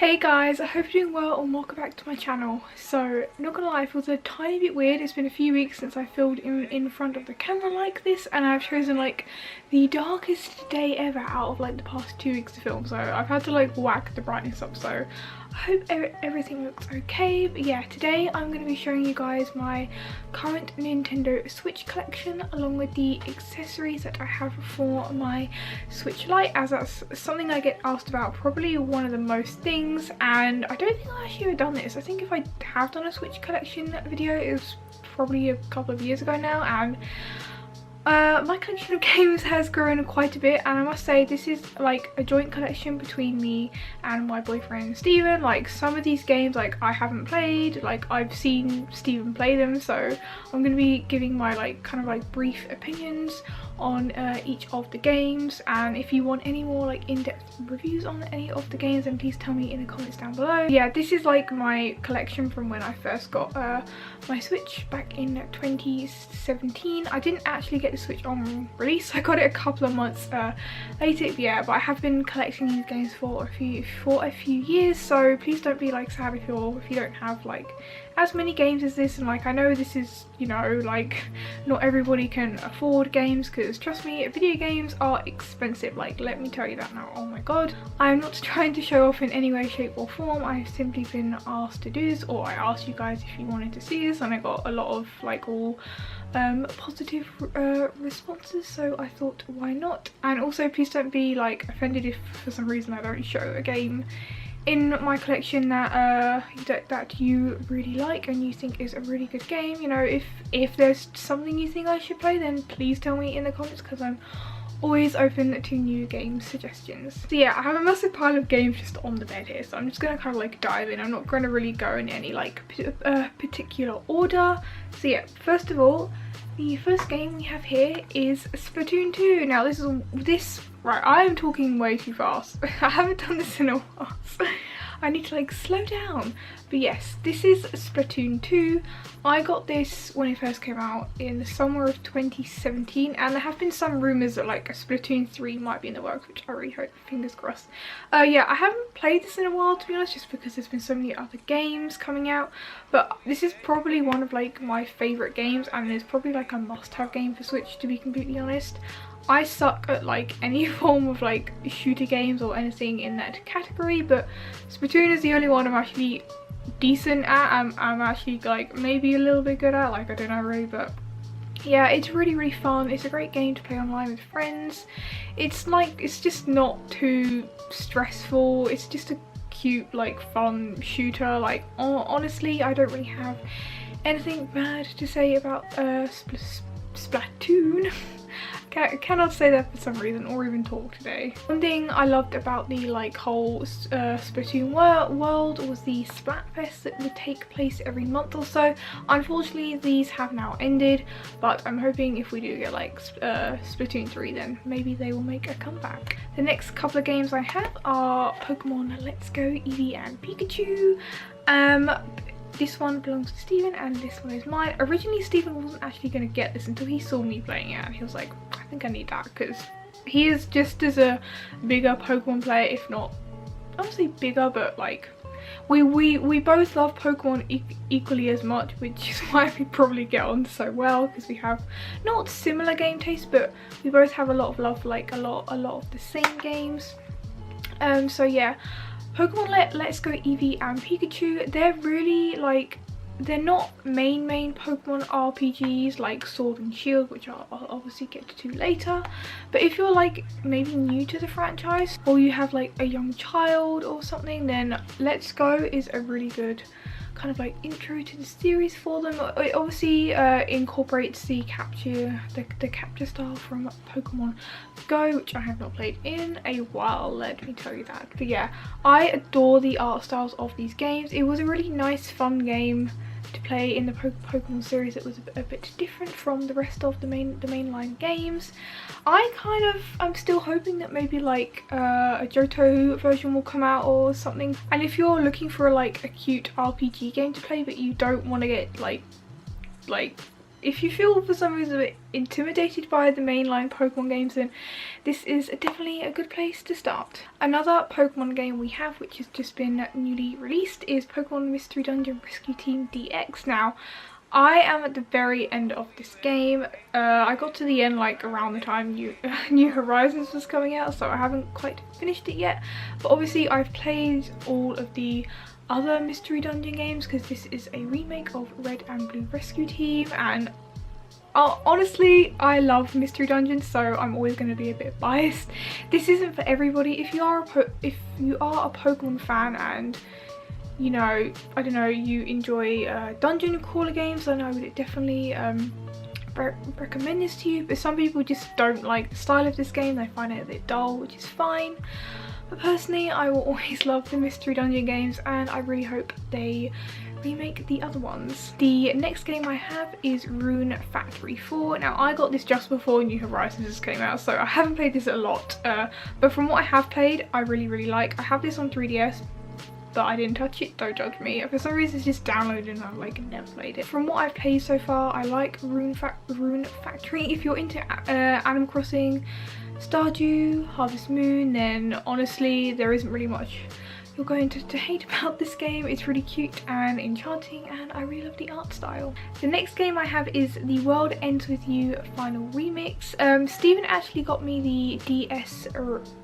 Hey guys, I hope you're doing well and welcome back to my channel. So, not gonna lie, it feels a tiny bit weird. It's been a few weeks since I filmed in front of the camera like this, and I've chosen like the darkest day ever out of like the past 2 weeks to film. So I've had to like whack the brightness up, so I hope everything looks okay. But yeah, today I'm going to be showing you guys my current Nintendo Switch collection along with the accessories that I have for my Switch Lite, as that's something I get asked about probably one of the most things, and I don't think I actually have done this. I think if I have done a Switch collection video, it was probably a couple of years ago now, and my collection of games has grown quite a bit, and I must say this is like a joint collection between me and my boyfriend Steven. Like, some of these games like I haven't played, like I've seen Steven play them, so I'm going to be giving my like kind of like brief opinions on each of the games, and if you want any more like in-depth reviews on any of the games, then please tell me in the comments down below. Yeah, this is like my collection from when I first got my Switch back in 2017. I didn't actually get the Switch on release, I got it a couple of months later. Yeah, but I have been collecting these games for a few years, so please don't be like sad if you don't have like as many games as this. And like, I know this is, you know, like not everybody can afford games, because trust me, video games are expensive, like let me tell you that now. Oh my god, I'm not trying to show off in any way, shape or form. I've simply been asked to do this, or I asked you guys if you wanted to see this, and I got a lot of like all positive responses, so I thought why not. And also please don't be like offended if for some reason I don't show a game in my collection that that you really like and you think is a really good game. You know, if there's something you think I should play, then please tell me in the comments, because I'm always open to new game suggestions. So yeah, I have a massive pile of games just on the bed here, so I'm just gonna kind of like dive in. I'm not going to really go in any like particular order. So yeah, first of all, the first game we have here is Splatoon 2. Now right, I am talking way too fast. I haven't done this in a while, so I need to like slow down. But yes, this is Splatoon 2. I got this when it first came out in the summer of 2017, and there have been some rumours that like a Splatoon 3 might be in the works, which I really hope, fingers crossed. Yeah, I haven't played this in a while, to be honest, just because there's been so many other games coming out, but this is probably one of like my favourite games, and it's probably like a must-have game for Switch, to be completely honest. I suck at like any form of like shooter games or anything in that category, but Splatoon is the only one I'm actually decent at. I'm actually like maybe a little bit good at, like I don't know really, but yeah, it's really fun. It's a great game to play online with friends. It's like, it's just not too stressful. It's just a cute like fun shooter. Like honestly, I don't really have anything bad to say about Splatoon. Cannot say that for some reason, or even talk today. One thing I loved about the like whole Splatoon world was the Splatfest that would take place every month or so. Unfortunately, these have now ended, but I'm hoping if we do get like Splatoon 3, then maybe they will make a comeback. The next couple of games I have are Pokemon Let's Go Eevee and Pikachu. This one belongs to Steven and this one is mine. Originally Steven wasn't actually going to get this until he saw me playing it, and he was like, I think I need that, because he is just as a bigger Pokemon player, if not, I don't say bigger, but like we both love Pokemon equally as much, which is why we probably get on so well, because we have not similar game tastes, but we both have a lot of love for like a lot of the same games. So yeah, Pokemon Let's Go Eevee and Pikachu, they're really like, they're not main Pokemon RPGs like Sword and Shield, which I'll obviously get to later. But if you're like maybe new to the franchise, or you have like a young child or something, then Let's Go is a really good kind of like intro to the series for them. It obviously incorporates the capture style from Pokemon Go, which I have not played in a while, let me tell you that. But yeah, I adore the art styles of these games. It was a really nice fun game to play in the Pokemon series. It was a bit different from the rest of the mainline games. I'm still hoping that maybe like a Johto version will come out or something. And if you're looking for like a cute RPG game to play, but you don't want to get like if you feel for some reason a bit intimidated by the mainline Pokemon games, then this is definitely a good place to start. Another Pokemon game we have, which has just been newly released, is Pokemon Mystery Dungeon Rescue Team DX. Now, I am at the very end of this game. I got to the end like around the time New Horizons was coming out, so I haven't quite finished it yet. But obviously I've played all of the other Mystery Dungeon games because this is a remake of Red and Blue Rescue Team, and honestly I love Mystery Dungeons, so I'm always going to be a bit biased. This isn't for everybody. If you are a Pokemon fan and you know, I don't know, you enjoy dungeon crawler games, then I would definitely recommend this to you. But some people just don't like the style of this game, they find it a bit dull, which is fine. But personally, I will always love the Mystery Dungeon games, and I really hope they remake the other ones. The next game I have is Rune Factory 4. Now, I got this just before New Horizons came out, so I haven't played this a lot. But from what I have played, I really like. I have this on 3DS, but I didn't touch it, don't judge me. For some reason it's just downloaded and I've like never played it. From what I've played so far, I like Rune Factory. If you're into Animal Crossing, Stardew, Harvest Moon, then honestly there isn't really much you're going to hate about this game. It's really cute and enchanting, and I really love the art style. The next game I have is The World Ends With You Final Remix. Steven actually got me the DS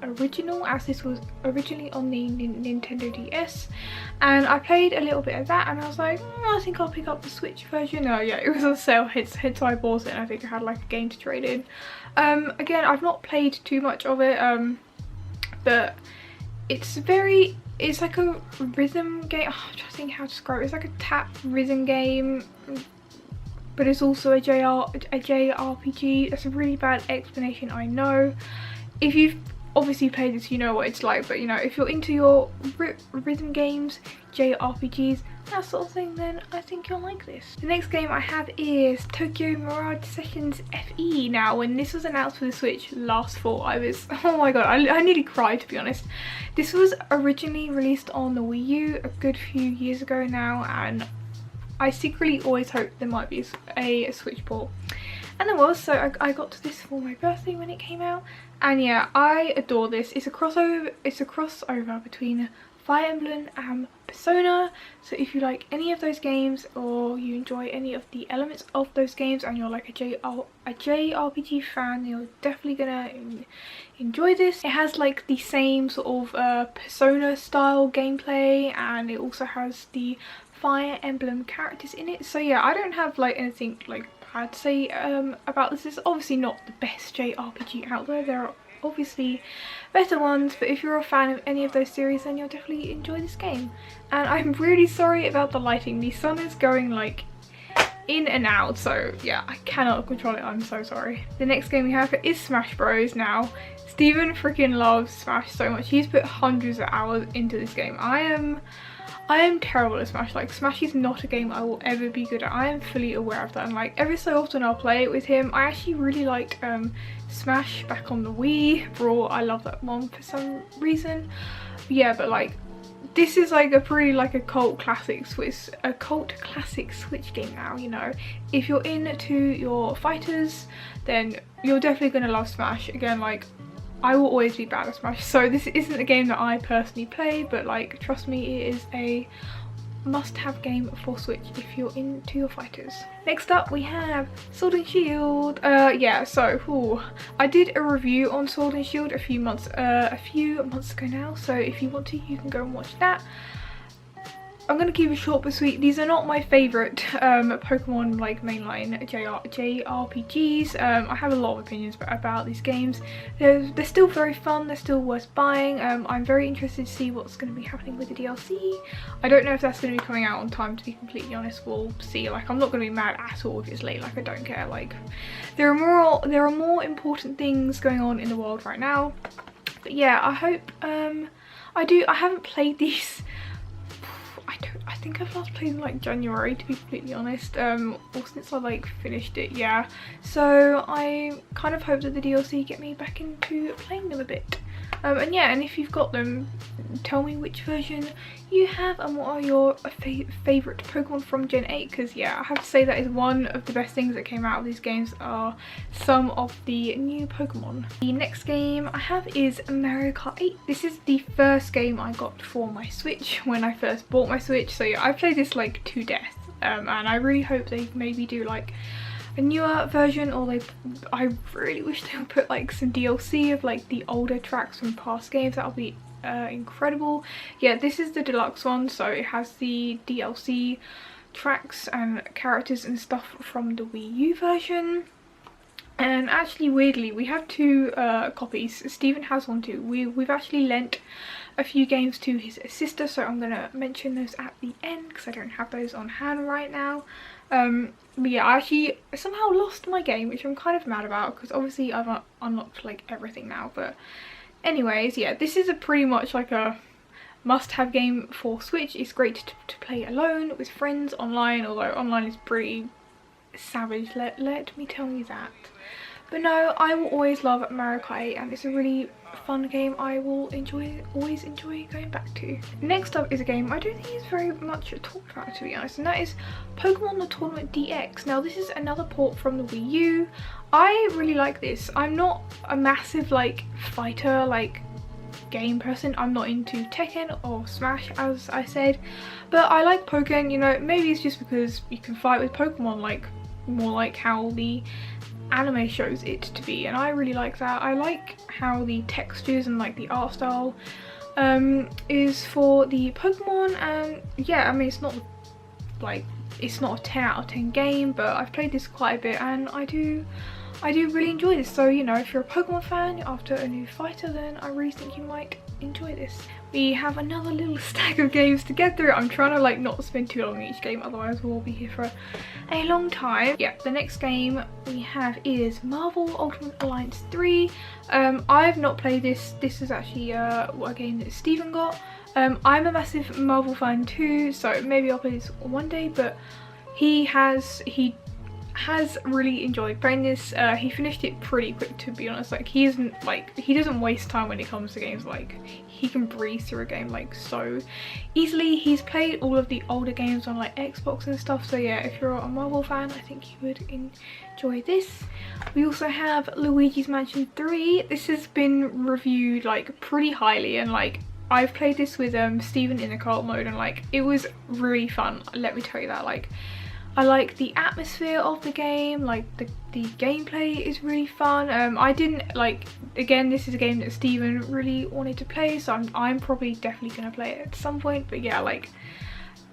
original, as this was originally on the Nintendo DS, and I played a little bit of that and I was like, I think I'll pick up the Switch version. Oh yeah, it was on sale, hence I bought it, and I think I had like a game to trade in. Again, I've not played too much of it, but it's like a rhythm game. I'm trying to think how to describe it. It's like a tap rhythm game, but it's also a JRPG. That's a really bad explanation, I know. If you've obviously played this, you know what it's like, but you know, if you're into your rhythm games, JRPGs, that sort of thing, then I think you'll like this. The next game I have is Tokyo Mirage Sessions FE. Now, when this was announced for the Switch last fall, I was, oh my god, I nearly cried, to be honest. This was originally released on the Wii U a good few years ago now, and I secretly always hoped there might be a Switch port. And there was, so I got to this for my birthday when it came out, and yeah, I adore this. It's a crossover between Fire Emblem and Sona, so if you like any of those games or you enjoy any of the elements of those games and you're like a JRPG fan, you're definitely gonna enjoy this. It has like the same sort of Persona style gameplay, and it also has the Fire Emblem characters in it. So yeah, I don't have like anything like bad to say about this. It's obviously not the best JRPG out there. There are obviously better ones, but if you're a fan of any of those series, then you'll definitely enjoy this game. And I'm really sorry about the lighting. The sun is going like in and out, so yeah, I cannot control it. I'm so sorry. The next game we have is Smash Bros. Now, Steven freaking loves Smash so much. He's put hundreds of hours into this game. I am terrible at Smash. Like, Smash is not a game I will ever be good at. I am fully aware of that, and like every so often I'll play it with him. I actually really liked Smash back on the Wii. Brawl, I love that one for some reason. Yeah, but like this is like a pretty like a cult classic Switch game now, you know. If you're into your fighters, then you're definitely gonna love Smash. Again, like I will always be bad at Smash, so this isn't a game that I personally play, but like trust me, it is a must-have game for Switch if you're into your fighters. Next up we have Sword and Shield. Yeah, so I did a review on Sword and Shield a few months ago now, so if you want to, you can go and watch that. I'm going to keep it short but sweet. These are not my favourite Pokemon like mainline JRPGs. I have a lot of opinions about these games. They're still very fun, they're still worth buying. I'm very interested to see what's going to be happening with the DLC. I don't know if that's going to be coming out on time, to be completely honest. We'll see. Like, I'm not going to be mad at all if it's late, like I don't care. Like, there are more important things going on in the world right now. But yeah, I hope I haven't played these. I think I've last played in like January, to be completely honest, or since I like finished it, yeah. So I kind of hope that the DLC get me back into playing them a bit. And yeah, and if you've got them, tell me which version you have and what are your favourite Pokemon from Gen 8, because yeah, I have to say that is one of the best things that came out of these games are some of the new Pokemon. The next game I have is Mario Kart 8. This is the first game I got for my Switch when I first bought my Switch, so yeah, I played this like to death, and I really hope they maybe do like a newer version, or I really wish they would put like some DLC of like the older tracks from past games. That would be incredible. Yeah, this is the deluxe one, so it has the DLC tracks and characters and stuff from the Wii U version. And actually, weirdly, we have two copies. Steven has one too. We've actually lent a few games to his sister, so I'm gonna mention those at the end because I don't have those on hand right now. But yeah, I actually somehow lost my game, which I'm kind of mad about because obviously I've unlocked like everything now. But anyways, yeah, this is a pretty much like a must-have game for Switch. It's great to play alone, with friends, online, although online is pretty savage, let me tell you that. But no, I will always love Mario Kart 8 and it's a really fun game I will always enjoy going back to. Next up is a game I don't think is very much talked about, to be honest, and that is Pokemon The Tournament DX. Now this is another port from the Wii U. I really like this. I'm not a massive like fighter like game person. I'm not into Tekken or Smash, as I said, but I like Pokemon. You know, maybe it's just because you can fight with Pokemon like more like how the anime shows it to be, and I really like that. I like how the textures and like the art style is for the Pokemon, and yeah, I mean it's not a 10 out of 10 game, but I've played this quite a bit and I do really enjoy this. So you know, if you're a Pokemon fan after a new fighter, then I really think you might enjoy this. We have another little stack of games to get through. I'm trying to like not spend too long on each game, otherwise we'll be here for a long time. Yeah, the next game we have is Marvel Ultimate Alliance 3. I've not played this. This is actually a game that Steven got. I'm a massive Marvel fan too, so maybe I'll play this one day, but he has really enjoyed playing this. He finished it pretty quick, to be honest. Like he doesn't waste time when it comes to games. Like he can breeze through a game like so easily. He's played all of the older games on like Xbox and stuff, so yeah, if you're a Marvel fan, I think you would enjoy this. We also have Luigis Mansion 3. This has been reviewed like pretty highly, and like I've played this with Steven in the co-op mode, and like it was really fun, let me tell you that. Like I like the atmosphere of the game, like the gameplay is really fun. I didn't like, again, this is a game that Steven really wanted to play, so I'm probably definitely gonna play it at some point. But yeah, like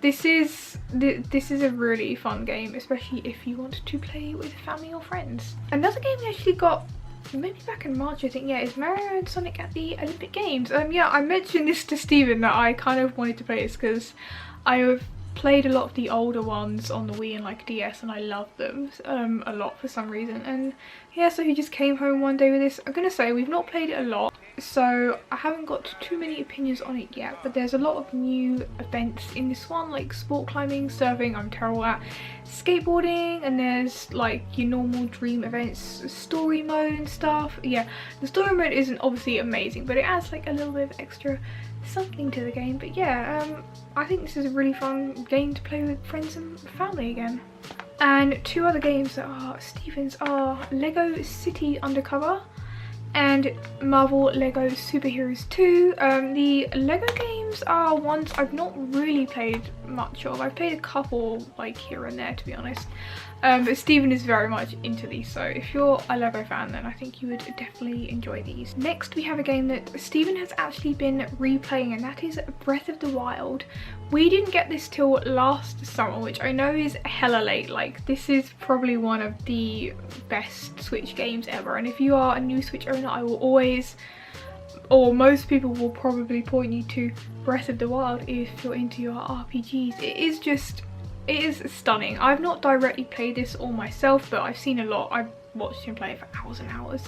this is a really fun game, especially if you want to play with family or friends. Another game we actually got maybe back in March, I think, yeah, is Mario and Sonic at the Olympic Games. Yeah, I mentioned this to Steven that I kind of wanted to play this because I have played a lot of the older ones on the Wii and like DS, and I love them a lot for some reason. And yeah, so he just came home one day with this. I'm gonna say we've not played it a lot, so I haven't got too many opinions on it yet, but there's a lot of new events in this one, like sport climbing, surfing, I'm terrible at, skateboarding, and there's like your normal dream events, story mode and stuff. Yeah, the story mode isn't obviously amazing, but it adds like a little bit of extra something to the game. But yeah, I think this is a really fun game to play with friends and family again. And two other games that are Steven's are Lego City Undercover and Marvel Lego Superheroes 2. The Lego games are ones I've not really played much of. I've played a couple like here and there, to be honest. But Steven is very much into these, so if you're a Lego fan, then I think you would definitely enjoy these. Next we have a game that Steven has actually been replaying, and that is Breath of the Wild. We didn't get this till last summer, which I know is hella late. Like this is probably one of the best Switch games ever, and if you are a new Switch owner, I will always, or most people will probably point you to Breath of the Wild if you're into your RPGs. It is stunning. I've not directly played this all myself, but I've seen a lot. I've watched him play it for hours and hours,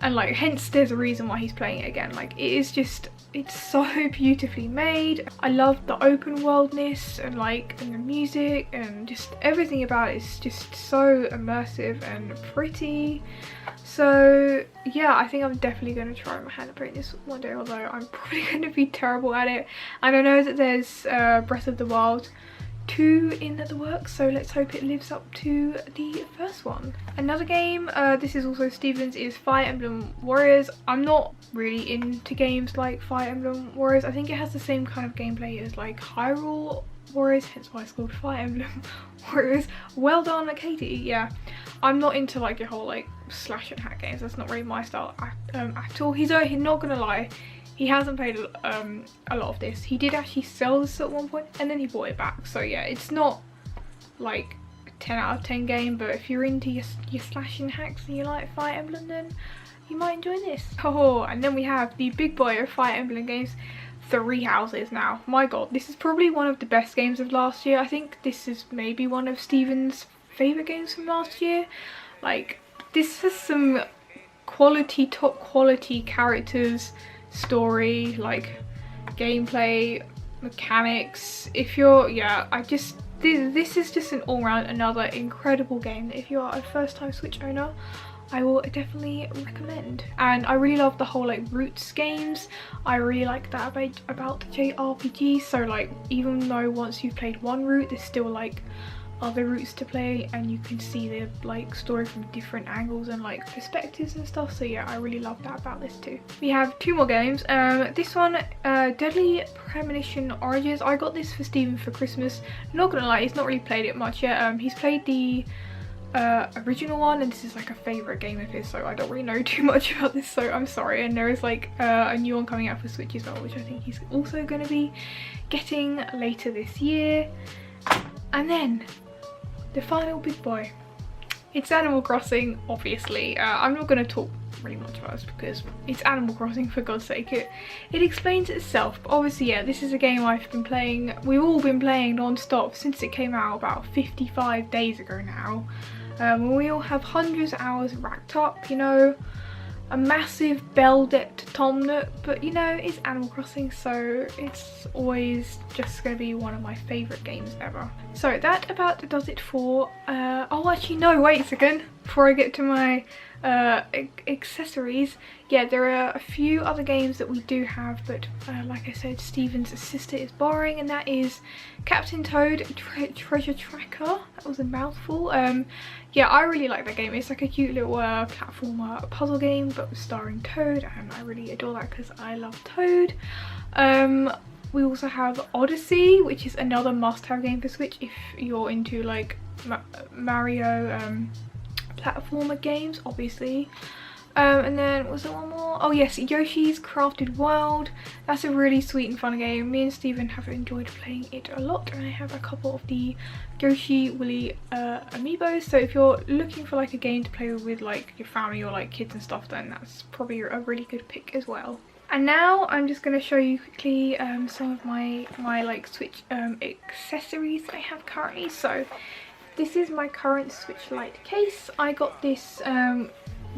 and like hence there's a reason why he's playing it again. Like it is just it's so beautifully made. I love the open worldness and like and the music and just everything about it is just so immersive and pretty. So yeah, I think I'm definitely going to try my hand at painting this one day, although I'm probably going to be terrible at it. And I know that there's Breath of the Wild 2 in the works, so let's hope it lives up to the first one. Another game, this is also Steven's, is Fire Emblem Warriors. I'm not really into games like Fire Emblem Warriors. I think it has the same kind of gameplay as like Hyrule Warriors, hence why it's called Fire Emblem Warriors. Well done, Katie. Yeah, I'm not into like your whole like slash and hack games. That's not really my style at all. He's not gonna lie, he hasn't played a lot of this. He did actually sell this at one point and then he bought it back. So yeah, it's not like a 10 out of 10 game, but if you're into your slash and hacks and you like Fire Emblem, then you might enjoy this. Oh, and then we have the big boy of Fire Emblem games, Three Houses. Now, my god, this is probably one of the best games of last year. I think this is maybe one of Steven's favourite games from last year. Like, this has some quality, top quality characters, story, like gameplay, mechanics. If you're, yeah, this is just an all-round another incredible game that if you are a first-time Switch owner, I will definitely recommend. And I really love the whole like Roots games. I really like that about JRPG. So like, even though once you've played one route, there's still like other routes to play and you can see the like story from different angles and like perspectives and stuff. So yeah, I really love that about this too. We have two more games. This one, Deadly Premonition Origins. I got this for Steven for Christmas. Not gonna lie, he's not really played it much yet. He's played the original one and this is like a favourite game of his, so I don't really know too much about this, so I'm sorry. And there is like a new one coming out for Switch as well, which I think he's also going to be getting later this year. And then the final big boy, it's Animal Crossing, obviously. I'm not going to talk really much about this because it's Animal Crossing, for God's sake. It explains itself. But obviously, yeah, this is a game I've been playing, we've all been playing non-stop since it came out about 55 days ago now. We all have hundreds of hours racked up, you know, a massive bell-decked Tom Nook, but you know, it's Animal Crossing, so it's always just going to be one of my favourite games ever. So that about does it for, oh actually no, wait a second, before I get to my accessories. Yeah, there are a few other games that we do have, but like I said, Steven's sister is borrowing, and that is Captain Toad Treasure Tracker. That was a mouthful. Yeah, I really like that game. It's like a cute little platformer puzzle game, but starring Toad, and I really adore that because I love Toad. We also have Odyssey, which is another must-have game for Switch if you're into like Mario platformer games, obviously. And then was there one more? Oh yes, Yoshi's Crafted World. That's a really sweet and fun game. Me and Steven have enjoyed playing it a lot, and I have a couple of the Yoshi Woolly amiibos. So if you're looking for like a game to play with like your family or like kids and stuff, then that's probably a really good pick as well. And now I'm just going to show you quickly some of my like Switch accessories that I have currently. So this is my current Switch Lite case. I got this,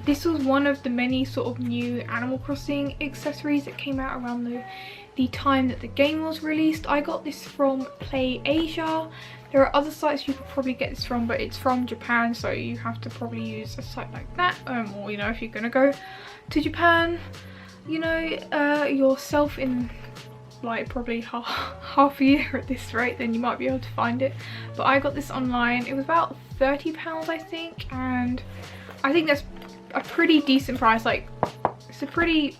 this was one of the many sort of new Animal Crossing accessories that came out around the time that the game was released. I got this from Play Asia. There are other sites you could probably get this from, but it's from Japan, so you have to probably use a site like that. Or, you know, if you're going to go to Japan, you know, yourself in like probably half a year at this rate, then you might be able to find it. But I got this online. It was about £30 I think, and I think that's a pretty decent price. Like, it's a pretty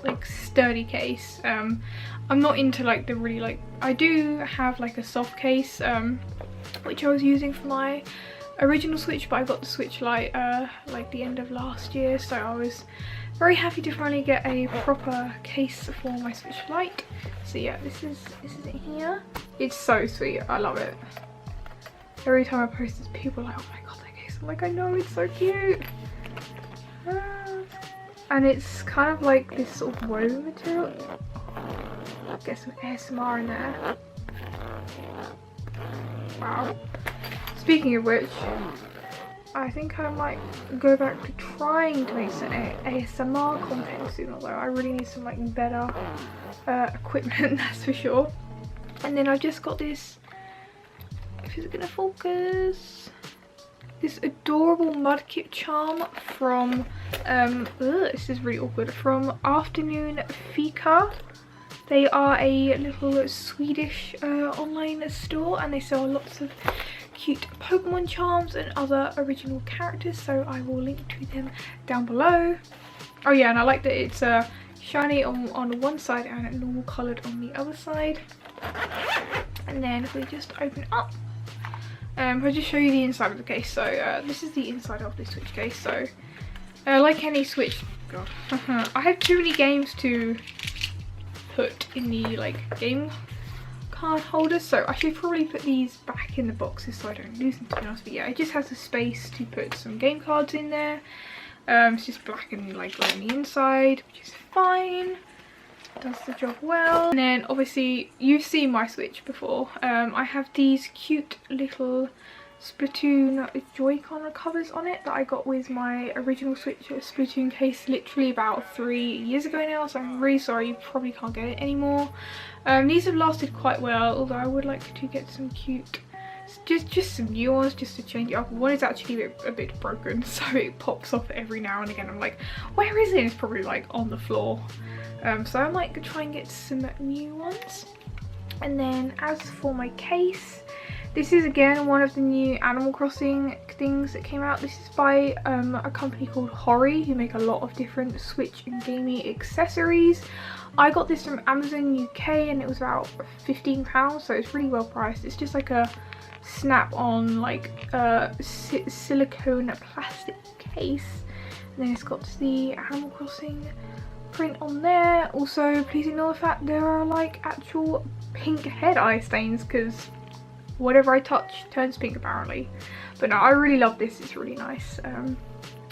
like sturdy case. I'm not into like the really like, I do have like a soft case which I was using for my original Switch, but I got the Switch Lite like the end of last year, so I was very happy to finally get a proper case for my Switch Lite. So yeah, this is it here. It's so sweet, I love it. Every time I post this, people are like, oh my god, that case. I'm like, I know, it's so cute. And it's kind of like this sort of woven material. Get some ASMR in there. Wow. Speaking of which, I think I might go back to trying to make some ASMR content soon, although I really need some like better equipment, that's for sure. And then I've just got this, if it's gonna focus, this adorable mudkip charm from, this is really awkward, from Afternoon Fika. They are a little Swedish online store, and they sell lots of cute Pokemon charms and other original characters, so I will link to them down below. Oh yeah, and I like that it's shiny on one side and normal coloured on the other side. And then if we just open it up, I'll just show you the inside of the case. So this is the inside of the Switch case. So like any Switch, god, I have too many games to put in the like game card holders, so I should probably put these back in the boxes so I don't lose them, to be honest. But yeah, it just has the space to put some game cards in there. It's just black and like grey on the inside, which is fine, does the job well. And then obviously you've seen my Switch before. I have these cute little Splatoon Joy-Con covers on it that I got with my original Switch Splatoon case literally about 3 years ago now, so I'm really sorry you probably can't get it anymore. These have lasted quite well, although I would like to get some cute, just some new ones just to change it up. One is actually a bit broken, so it pops off every now and again. I'm like, where is it? It's probably like on the floor. So I might try and get some new ones. And then as for my case, this is again one of the new Animal Crossing things that came out. This is by a company called Hori, who make a lot of different Switch and gaming accessories. I got this from Amazon UK and it was about £15, so it's really well priced. It's just like a snap-on like silicone plastic case, and then it's got the Animal Crossing print on there. Also, please ignore the fact there are like actual pink head eye stains, because whatever I touch turns pink apparently. But no, I really love this. It's really nice, and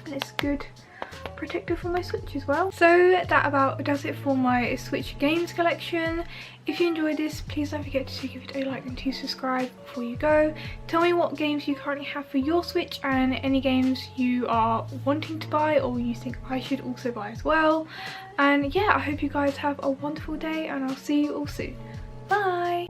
it's good protector for my Switch as well. So that about does it for my Switch games collection. If you enjoyed this, please don't forget to give it a like and to subscribe before you go. Tell me what games you currently have for your Switch and any games you are wanting to buy or you think I should also buy as well. And yeah, I hope you guys have a wonderful day, and I'll see you all soon. Bye!